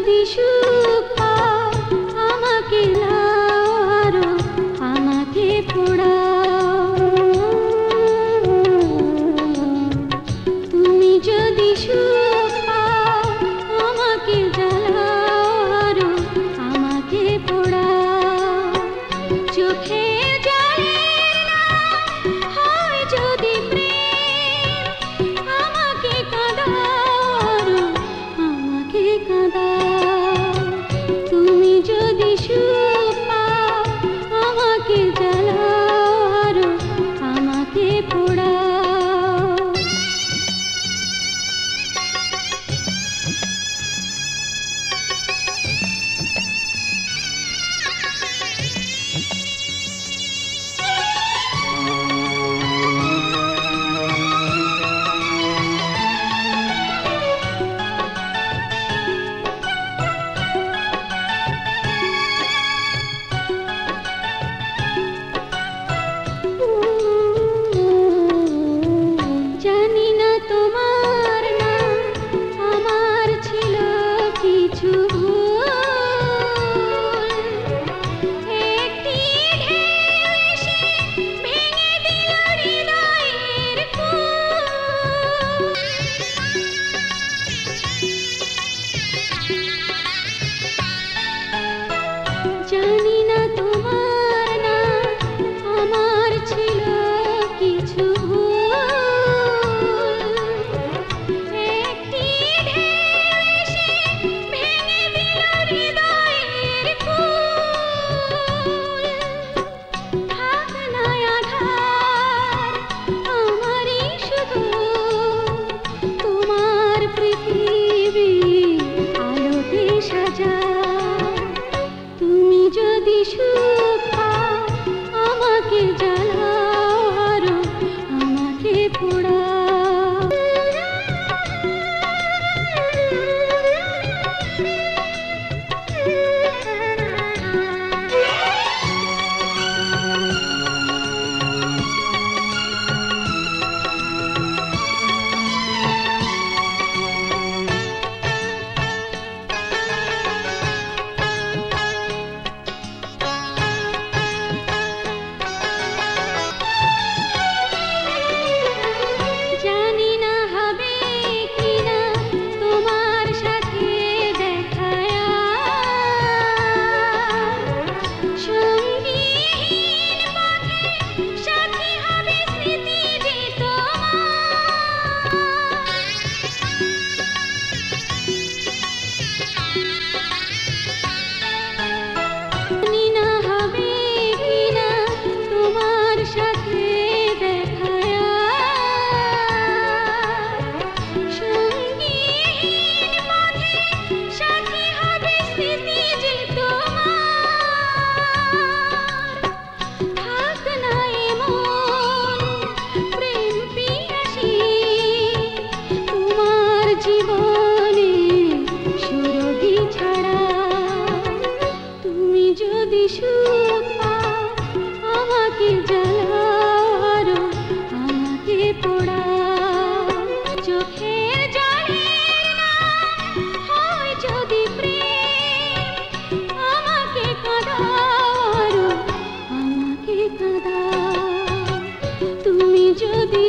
যদি সুখ পাও আমাকে নাও আরো আমাকে পোড়াও তুমি যদি সুখ পাও আমাকে জ্বালাও আরো আমাকে পোড়াও চোখে জলে হয় যদি প্রেম আমাকে কাঁদাও আরো আমাকে কাঁদাও তুমি যদি সুখ পাও আমাকে জ্বালাও আরো আমাকে পোড়াও জানি না তোমার নাম আমার ছিল কিছু ভুল একটি ঢেউ এসে ভেঙে দিল হৃদয়ের ফুল জানি না তোমার নাম আমার ছিল কিছু ভুল একটি ঢেউ এসে ভেঙে দিল হৃদয়ের ফুল থাক না আধার আমারই শুধু তোমার পৃথিবী আলোতে সাজা তুমি যদি সুখ পাও আমাকে জ্বালাও আরো আমাকে পোড়াও জানি না হবে কিনা তোমার সাথে দেখা সঙ্গীহীন পথে সাথী হবে স্মৃতি যে জানি না হবে কিনা তোমার সাথে দেখা সঙ্গীহীন পথে সাথী হবে স্মৃতি যে তোমার থাক না এমন প্রেম পিয়াসী তোমার জীবনে সুরভি ছাড়া তুমি যদি সুখ পাও আমাকে জ্বালাও আরো আমাকে পোড়াও চোখের জলের নাম হয় যদি প্রেম আমাকে কাঁদাও আরো আমাকে কাঁদাও তুমি যদি